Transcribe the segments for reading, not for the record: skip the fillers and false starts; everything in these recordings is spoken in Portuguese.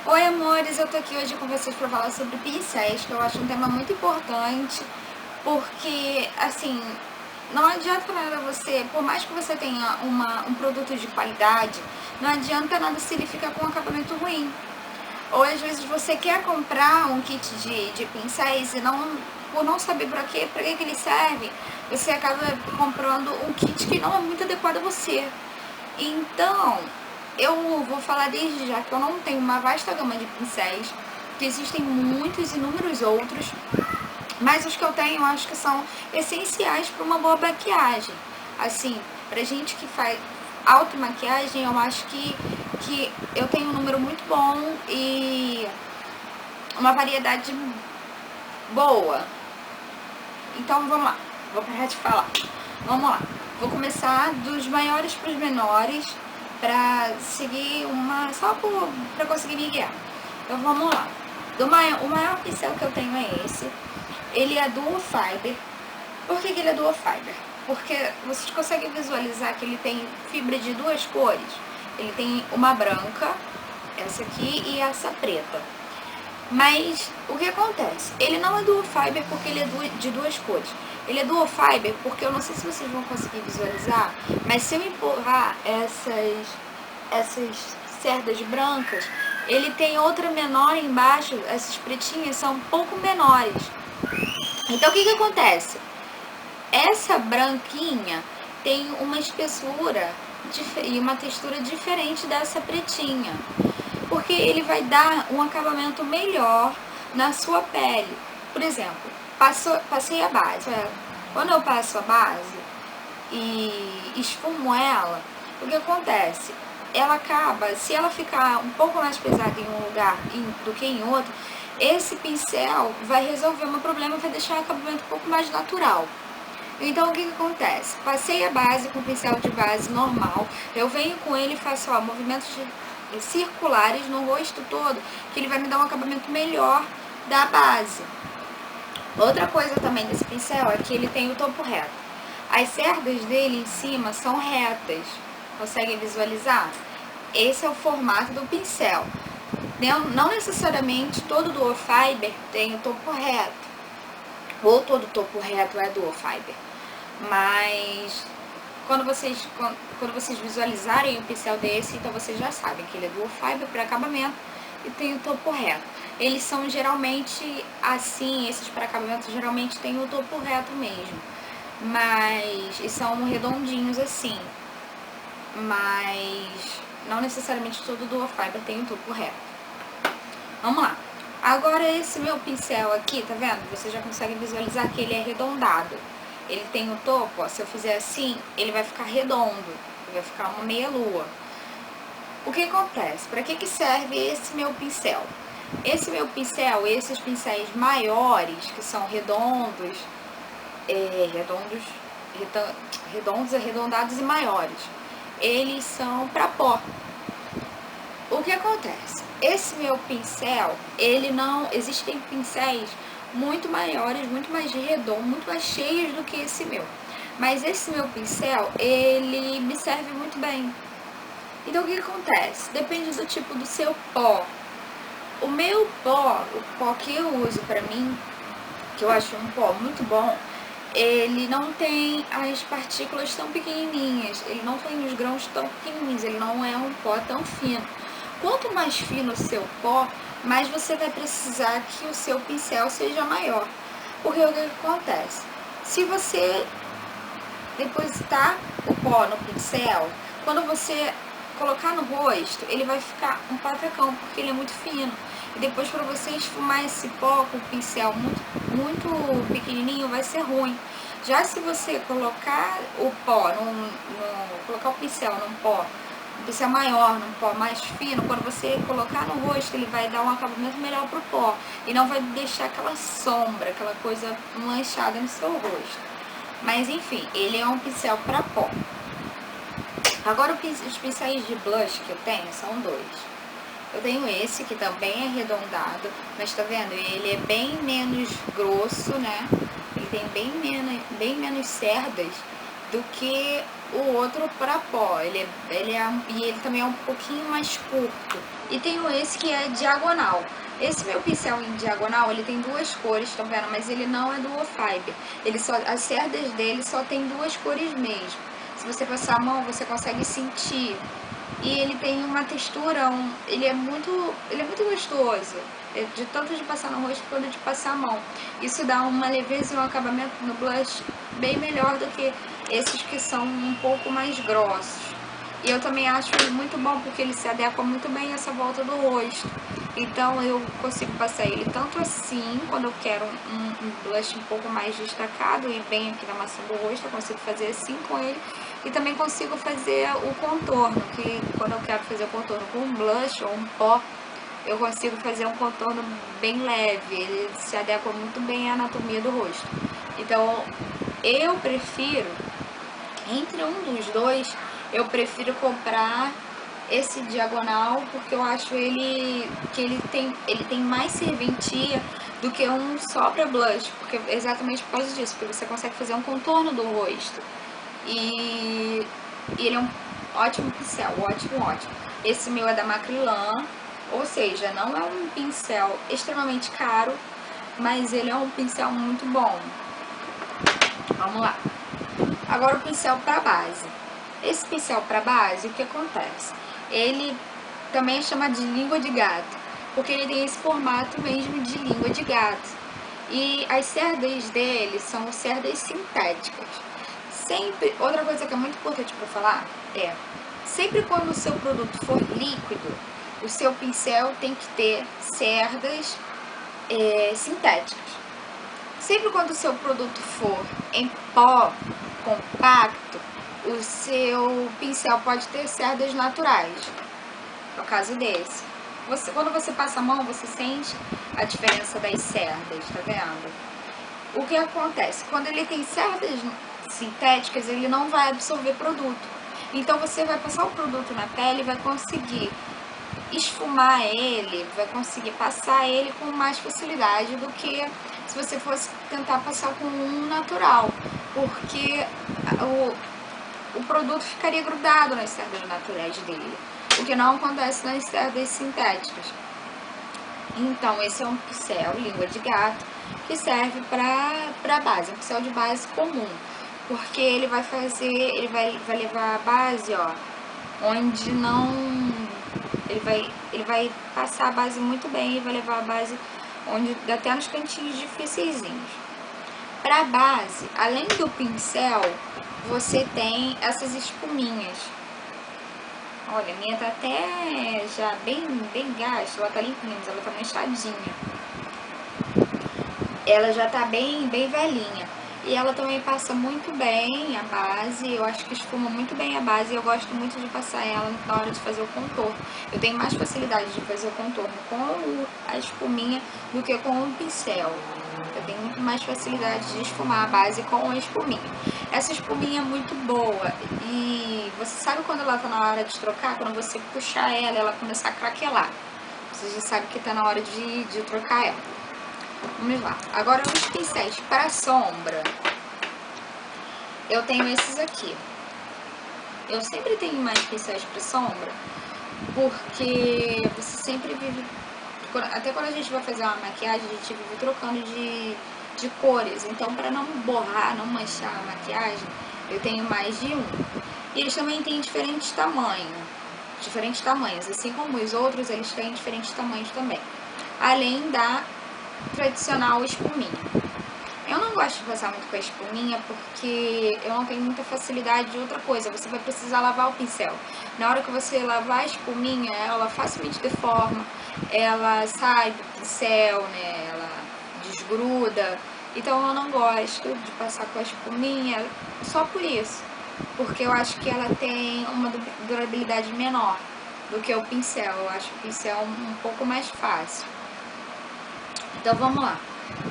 Oi amores, eu tô aqui hoje com vocês pra falar sobre pincéis, que eu acho um tema muito importante, porque assim, não adianta nada você, por mais que você tenha um produto de qualidade, não adianta nada se ele ficar com um acabamento ruim. Ou às vezes você quer comprar um kit de pincéis e por não saber pra que ele serve, você acaba comprando um kit que não é muito adequado a você. Então, eu vou falar desde já que eu não tenho uma vasta gama de pincéis, que existem muitos, inúmeros outros, mas os que eu tenho eu acho que são essenciais para uma boa maquiagem. Assim, pra gente que faz automaquiagem, eu acho que eu tenho um número muito bom e uma variedade boa. Então vamos lá, vou parar de falar. Vamos lá, vou dos maiores para os menores, para seguir só para conseguir me guiar. Então vamos lá. O maior pincel que eu tenho é esse. Ele é Duo Fiber. Por que ele é Duo Fiber? Porque vocês conseguem visualizar que ele tem fibra de duas cores. Ele tem uma branca, essa aqui, e essa preta. Mas o que acontece? Ele não é Duo Fiber porque ele é de duas cores. Ele é Duo Fiber porque eu não sei se vocês vão conseguir visualizar, mas se eu empurrar essas cerdas brancas, ele tem outra menor embaixo, essas pretinhas são um pouco menores. Então o que acontece? Essa branquinha tem uma espessura e uma textura diferente dessa pretinha, porque ele vai dar um acabamento melhor na sua pele. Por exemplo, passei a base. Quando eu passo a base e esfumo ela, o que acontece? Ela acaba, se ela ficar um pouco mais pesada em um lugar do que em outro, esse pincel vai resolver o meu problema, vai deixar o acabamento um pouco mais natural. Então o que acontece? Passei a base com o pincel de base normal, eu venho com ele e faço movimentos circulares no rosto todo, que ele vai me dar um acabamento melhor da base. Outra coisa também desse pincel é que ele tem o topo reto. As cerdas dele em cima são retas, conseguem visualizar? Esse é o formato do pincel. Não necessariamente todo Duo Fiber tem o topo reto, ou todo topo reto é Duo Fiber, mas quando vocês visualizarem o pincel desse, então vocês já sabem que ele é Duo Fiber para acabamento e tem o topo reto. Eles são geralmente assim, esses para acabamento geralmente tem o topo reto mesmo, mas e são redondinhos assim, mas não necessariamente todo Duo Fiber tem o topo reto. Vamos lá. Agora esse meu pincel aqui, tá vendo? Você já consegue visualizar que ele é arredondado. Ele tem o topo, ó, se eu fizer assim, ele vai ficar redondo, vai ficar uma meia lua. O que acontece? Para que serve esse meu pincel? Esse meu pincel, esses pincéis maiores, que são redondos, arredondados e maiores, eles são para pó. O que acontece? Esse meu pincel, ele não... Existem pincéis muito maiores, muito mais redondos, muito mais cheios do que esse meu. Mas esse meu pincel, ele me serve muito bem. Então o que acontece? Depende do tipo do seu pó. O meu pó, o pó que eu uso pra mim, que eu acho um pó muito bom, ele não tem as partículas tão pequenininhas, ele não tem os grãos tão pequenininhos, ele não é um pó tão fino. Quanto mais fino o seu pó, mais você vai precisar que o seu pincel seja maior. Porque o que acontece? Se você depositar o pó no pincel, quando você colocar no rosto, ele vai ficar um patacão, porque ele é muito fino. E depois, para você esfumar esse pó com o pincel muito pequenininho, vai ser ruim. Já se você colocar o pó, colocar o pincel num pó, um pincel maior, num pó mais fino, quando você colocar no rosto, ele vai dar um acabamento melhor pro pó. E não vai deixar aquela sombra, aquela coisa manchada no seu rosto. Mas enfim, ele é um pincel para pó. Agora os pincéis de blush que eu tenho são dois. Eu tenho esse que também é arredondado, mas tá vendo? Ele é bem menos grosso, né? Ele tem bem menos cerdas do que o outro para pó. E ele também é um pouquinho mais curto. E tenho esse que é diagonal. Esse meu pincel em diagonal, ele tem duas cores, estão vendo? Mas ele não é dual fiber. As cerdas dele só tem duas cores mesmo. Se você passar a mão, você consegue sentir. E ele tem uma textura, ele é muito gostoso. De tanto de passar no rosto quanto de passar a mão. Isso dá uma leveza e um acabamento no blush bem melhor do que esses que são um pouco mais grossos. E eu também acho ele muito bom porque ele se adequa muito bem a essa volta do rosto. Então eu consigo passar ele tanto assim, quando eu quero um blush um pouco mais destacado e bem aqui na maçã do rosto, eu consigo fazer assim com ele. E também consigo fazer o contorno, que quando eu quero fazer o contorno com um blush ou um pó, eu consigo fazer um contorno bem leve, ele se adequa muito bem à anatomia do rosto. Então eu prefiro, entre um dos dois, eu prefiro comprar esse diagonal, porque eu acho que ele tem mais serventia do que um só para blush, porque exatamente por causa disso, porque você consegue fazer um contorno do rosto. E ele é um ótimo pincel, ótimo. Esse meu é da Macrylan, ou seja, não é um pincel extremamente caro, mas ele é um pincel muito bom. Vamos lá. Agora o pincel para base. Esse pincel para base, o que acontece? Ele também é chamado de língua de gato, porque ele tem esse formato mesmo de língua de gato. E as cerdas dele são cerdas sintéticas. Sempre, outra coisa que é muito importante para falar é, sempre quando o seu produto for líquido, o seu pincel tem que ter cerdas sintéticas. Sempre quando o seu produto for em pó compacto, o seu pincel pode ter cerdas naturais. No caso desse. Quando você passa a mão, você sente a diferença das cerdas, tá vendo? O que acontece? Quando ele tem cerdas sintéticas, ele não vai absorver produto. Então você vai passar o produto na pele e vai conseguir esfumar ele, vai conseguir passar ele com mais facilidade do que se você fosse tentar passar com um natural, porque o produto ficaria grudado nas cerdas naturais dele, o que não acontece nas cerdas sintéticas. Então esse é um pincel língua de gato que serve para base, um pincel de base comum, porque ele vai levar a base, ó, onde não, ele vai passar a base muito bem e vai levar a base onde até nos cantinhos dificilzinhos. Para base, além do pincel, você tem essas espuminhas. Olha, a minha tá até já bem gasta, ela tá limpinha, mas ela tá manchadinha. Ela já tá bem velhinha. E ela também passa muito bem a base, eu acho que esfuma muito bem a base e eu gosto muito de passar ela na hora de fazer o contorno. Eu tenho mais facilidade de fazer o contorno com a espuminha do que com o pincel. Eu tenho muito mais facilidade de esfumar a base com a espuminha. Essa espuminha é muito boa e você sabe quando ela tá na hora de trocar? Quando você puxar ela começar a craquelar. Você já sabe que tá na hora de trocar ela. Vamos lá. Agora os pincéis para sombra. Eu tenho esses aqui. Eu sempre tenho mais pincéis para sombra, porque você sempre vive... Até quando a gente vai fazer uma maquiagem, a gente vive trocando de cores. Então, para não borrar, não manchar a maquiagem, eu tenho mais de um. E eles também têm diferentes tamanhos. Assim como os outros, eles têm diferentes tamanhos também. Além da tradicional espuminha. Eu não gosto de passar muito com a espuminha porque eu não tenho muita facilidade de outra coisa. Você vai precisar lavar o pincel. Na hora que você lavar a espuminha, ela facilmente deforma, ela sai do pincel, né? Ela desgruda. Então eu não gosto de passar com a espuminha só por isso. Porque eu acho que ela tem uma durabilidade menor do que o pincel. Eu acho o pincel um pouco mais fácil. Então vamos lá.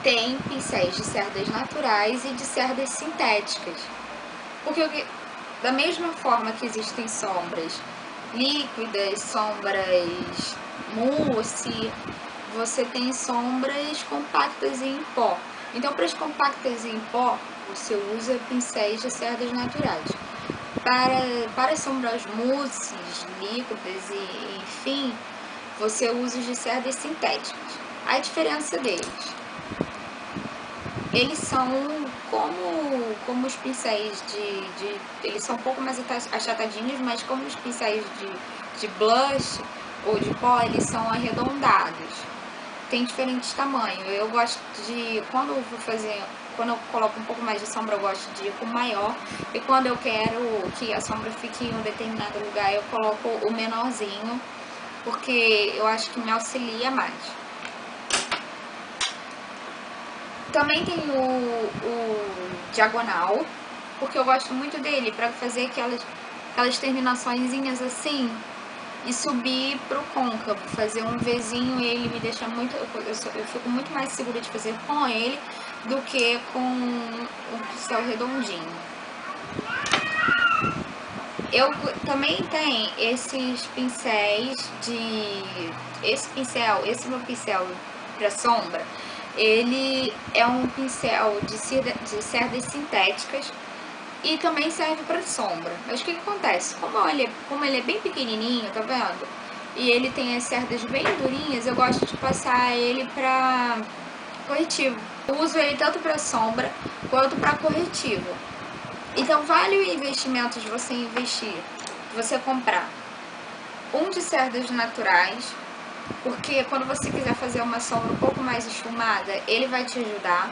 Tem pincéis de cerdas naturais e de cerdas sintéticas. Porque da mesma forma que existem sombras líquidas, sombras mousse, você tem sombras compactas em pó. Então para as compactas em pó, você usa pincéis de cerdas naturais. Para as sombras mousses, líquidas e enfim, você usa os de cerdas sintéticas. A diferença deles, eles são como os pincéis eles são um pouco mais achatadinhos, mas como os pincéis de blush ou de pó, eles são arredondados. Tem diferentes tamanhos. Eu gosto de, quando eu coloco um pouco mais de sombra, eu gosto de ir com maior. E quando eu quero que a sombra fique em um determinado lugar, eu coloco o menorzinho, porque eu acho que me auxilia mais. Também tem o diagonal, porque eu gosto muito dele para fazer aquelas terminaçõezinhas assim e subir pro côncavo, fazer um Vzinho. Ele me deixa muito, eu fico muito mais segura de fazer com ele do que com o pincel redondinho. Eu também tenho esses pincéis esse meu pincel para sombra, ele é um pincel de cerdas sintéticas e também serve para sombra. Mas o que acontece? Como ele é bem pequenininho, tá vendo? E ele tem as cerdas bem durinhas, eu gosto de passar ele para corretivo. Eu uso ele tanto para sombra quanto para corretivo. Então vale o investimento de você comprar um de cerdas naturais, porque quando você quiser fazer uma sombra um pouco mais esfumada, ele vai te ajudar.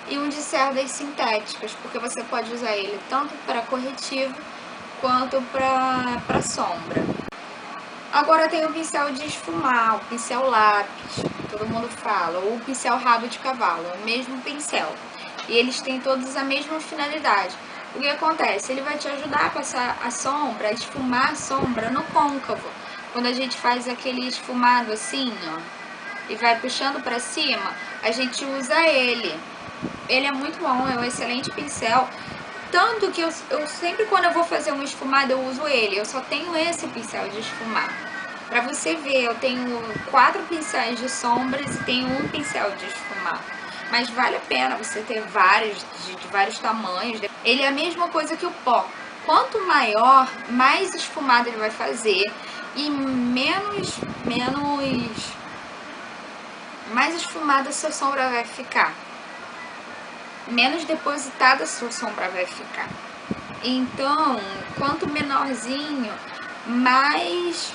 E um de cerdas sintéticas, porque você pode usar ele tanto para corretivo quanto para sombra. Agora tem o pincel de esfumar, o pincel lápis, todo mundo fala, ou o pincel rabo de cavalo, é o mesmo pincel. E eles têm todos a mesma finalidade. O que acontece? Ele vai te ajudar a passar a sombra, a esfumar a sombra no côncavo. Quando a gente faz aquele esfumado assim, ó, e vai puxando para cima, a gente usa ele. Ele é muito bom, é um excelente pincel. Tanto que eu sempre, quando eu vou fazer uma esfumada, eu uso ele. Eu só tenho esse pincel de esfumar. Pra você ver, eu tenho 4 pincéis de sombras e tenho um pincel de esfumar. Mas vale a pena você ter vários, de vários tamanhos. Ele é a mesma coisa que o pó. Quanto maior, mais esfumado ele vai fazer e mais esfumada a sua sombra vai ficar. Menos depositada a sua sombra vai ficar. Então, quanto menorzinho, mais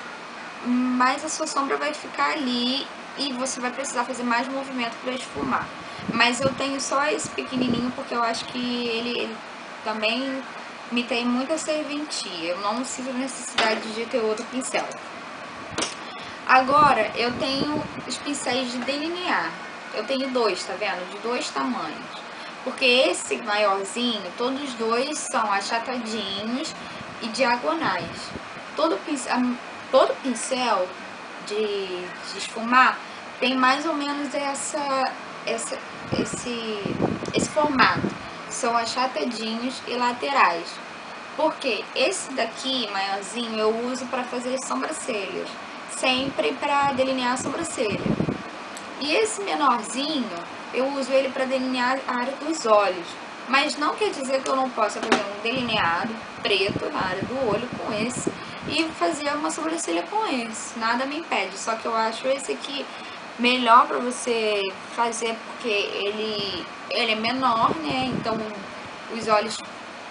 a sua sombra vai ficar ali e você vai precisar fazer mais movimento para esfumar. Mas eu tenho só esse pequenininho porque eu acho que ele também me tem muita serventia. Eu não sinto necessidade de ter outro pincel. Agora, eu tenho os pincéis de delinear. Eu tenho dois, tá vendo? De 2 tamanhos. Porque esse maiorzinho, todos os dois são achatadinhos e diagonais. Todo pincel de esfumar tem mais ou menos esse formato. São achatadinhos e laterais. Porque esse daqui, maiorzinho, eu uso para fazer sobrancelhas. Sempre para delinear a sobrancelha. E esse menorzinho, eu uso ele para delinear a área dos olhos. Mas não quer dizer que eu não possa fazer um delineado preto na área do olho com esse e fazer uma sobrancelha com esse. Nada me impede, só que eu acho esse aqui melhor para você fazer porque ele é menor, né? Então os olhos,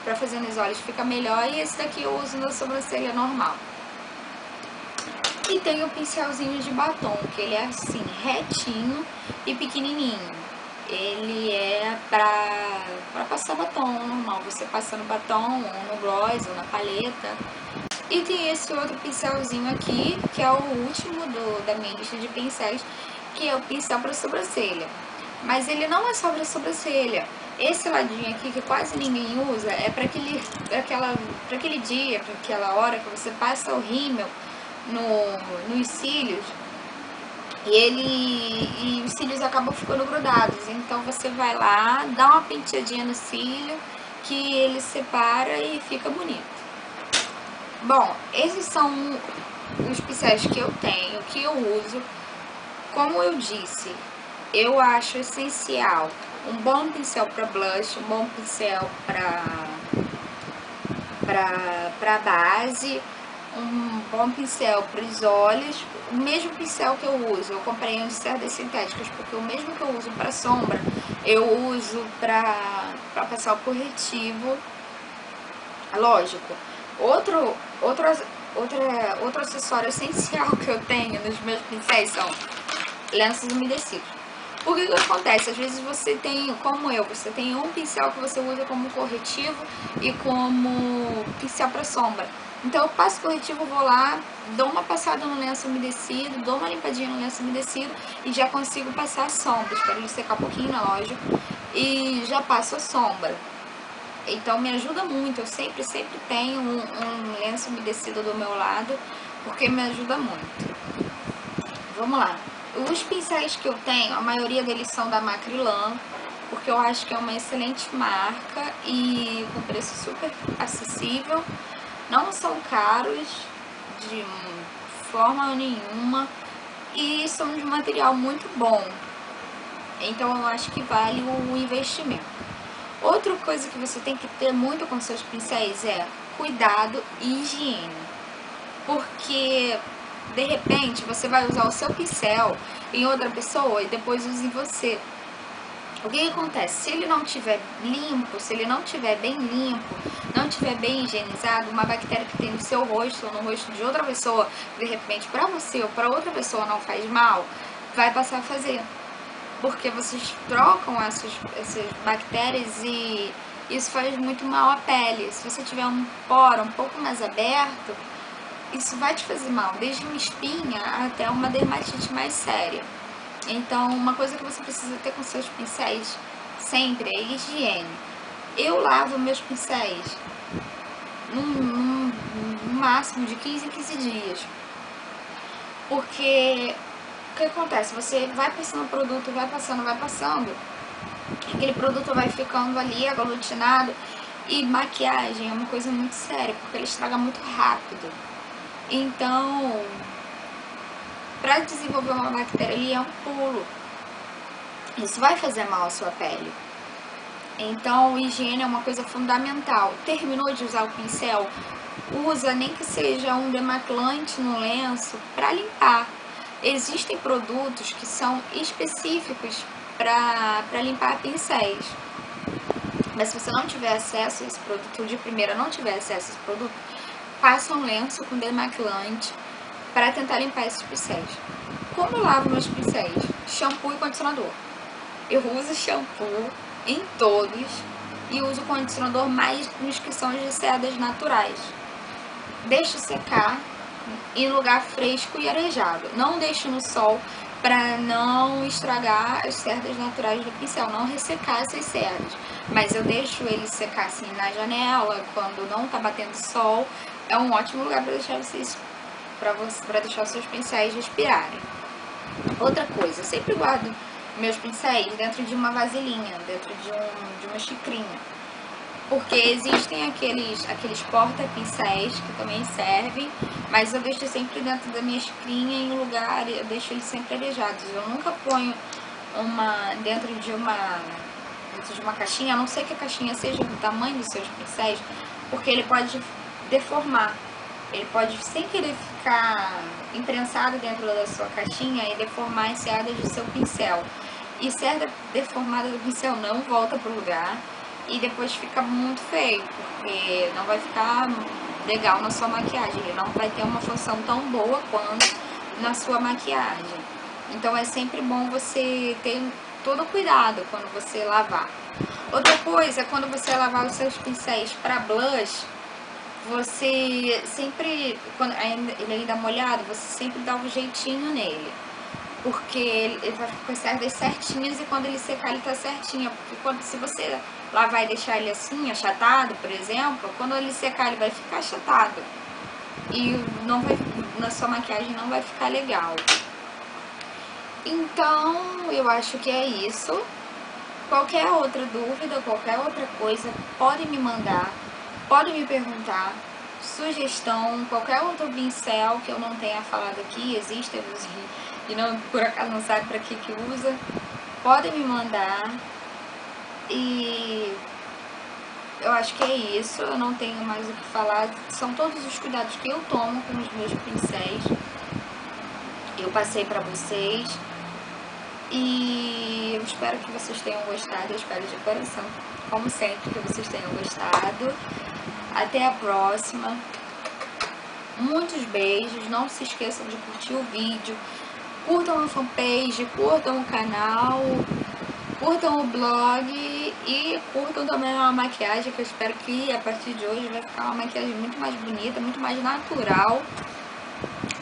para fazer nos olhos fica melhor, e esse daqui eu uso na sobrancelha normal. E tem o pincelzinho de batom, que ele é assim, retinho e pequenininho. Ele é pra passar batom normal, você passando batom ou no gloss ou na paleta. E tem esse outro pincelzinho aqui, que é o último da minha lista de pincéis, que é o pincel para sobrancelha. Mas ele não é só para sobrancelha. Esse ladinho aqui, que quase ninguém usa, é para aquele dia, para aquela hora que você passa o rímel nos cílios e os cílios acabam ficando grudados. Então você vai lá, dá uma penteadinha no cílio que ele separa e fica bonito. Bom, esses são os pincéis que eu tenho, que eu uso. Como eu disse, eu acho essencial um bom pincel para blush, um bom pincel para base, um bom pincel para os olhos, o mesmo pincel que eu uso, eu comprei um de cerdas sintéticas, porque o mesmo que eu uso para sombra, eu uso para passar o corretivo. Lógico, outro acessório essencial que eu tenho nos meus pincéis são lenços umedecidos. O que acontece? Às vezes você tem, como eu, você tem um pincel que você usa como corretivo e como pincel para sombra. Então eu passo corretivo, vou lá, dou uma passada no lenço umedecido, dou uma limpadinha no lenço umedecido e já consigo passar a sombra. Espero ele secar um pouquinho, lógico, e já passo a sombra. Então me ajuda muito, eu sempre tenho um lenço umedecido do meu lado, porque me ajuda muito. Vamos lá. Os pincéis que eu tenho, a maioria deles são da Macrylan, porque eu acho que é uma excelente marca e com preço super acessível. Não são caros de forma nenhuma e são de um material muito bom. Então eu acho que vale o investimento. Outra coisa que você tem que ter muito com seus pincéis é cuidado e higiene. Porque de repente você vai usar o seu pincel em outra pessoa e depois usa em você. O que acontece? Se ele não estiver limpo, se ele não estiver bem limpo, não estiver bem higienizado, uma bactéria que tem no seu rosto ou no rosto de outra pessoa, de repente para você ou para outra pessoa não faz mal, vai passar a fazer. Porque vocês trocam essas bactérias e isso faz muito mal à pele. Se você tiver um poro um pouco mais aberto, isso vai te fazer mal, desde uma espinha até uma dermatite mais séria. Então, uma coisa que você precisa ter com seus pincéis sempre é higiene. Eu lavo meus pincéis num máximo de 15 em 15 dias. Porque o que acontece? Você vai passando o produto, vai passando, aquele produto vai ficando ali aglutinado. E maquiagem é uma coisa muito séria, porque ele estraga muito rápido. Então, para desenvolver uma bactéria ali é um pulo. Isso vai fazer mal à sua pele. Então, higiene é uma coisa fundamental. Terminou de usar o pincel, usa nem que seja um demaquilante no lenço para limpar. Existem produtos que são específicos para limpar pincéis. Mas se você não tiver acesso a esse produto, de primeira não tiver acesso a esse produto, passa um lenço com demaquilante para tentar limpar esses pincéis. Como eu lavo meus pincéis? Shampoo e condicionador. Eu uso shampoo em todos e uso condicionador mais nos que são de cerdas naturais. Deixo secar em lugar fresco e arejado. Não deixo no sol para não estragar as cerdas naturais do pincel, não ressecar essas cerdas. Mas eu deixo ele secar assim na janela, quando não tá batendo sol. É um ótimo lugar para deixar vocês, para deixar os seus pincéis respirarem. Outra coisa, eu sempre guardo meus pincéis dentro de uma vasilhinha, dentro de uma xicrinha. Porque existem aqueles porta-pincéis que também servem, mas eu deixo sempre dentro da minha xicrinha em um lugar, eu deixo eles sempre arejados. Eu nunca ponho dentro de uma caixinha, a não ser que a caixinha seja do tamanho dos seus pincéis, porque ele pode deformar. Ele pode, sem querer, ficar imprensado dentro da sua caixinha e deformar as cerdas do seu pincel. E cerda deformada do pincel não volta pro lugar e depois fica muito feio, porque não vai ficar legal na sua maquiagem. Ele não vai ter uma função tão boa quanto na sua maquiagem. Então é sempre bom você ter todo cuidado quando você lavar. Outra coisa, quando você lavar os seus pincéis para blush, você sempre, quando ele ainda molhado, você sempre dá um jeitinho nele. Porque ele vai ficar com as cerdas certinhas e quando ele secar ele tá certinho. Porque se você lavar e deixar ele assim, achatado, por exemplo, quando ele secar ele vai ficar achatado. E na sua maquiagem não vai ficar legal. Então, eu acho que é isso. Qualquer outra dúvida, qualquer outra coisa, pode me mandar. Pode me perguntar, sugestão, qualquer outro pincel que eu não tenha falado aqui, existe, e não, por acaso não sabe para que usa, pode me mandar. E eu acho que é isso, eu não tenho mais o que falar. São todos os cuidados que eu tomo com os meus pincéis. Eu passei pra vocês. E eu espero que vocês tenham gostado, eu espero de coração, como sempre, que vocês tenham gostado. Até a próxima. Muitos beijos, não se esqueçam de curtir o vídeo, curtam a fanpage, curtam o canal, curtam o blog e curtam também a maquiagem, que eu espero que a partir de hoje vai ficar uma maquiagem muito mais bonita, muito mais natural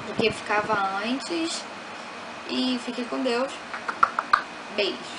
do que ficava antes. E fiquem com Deus. Beijos.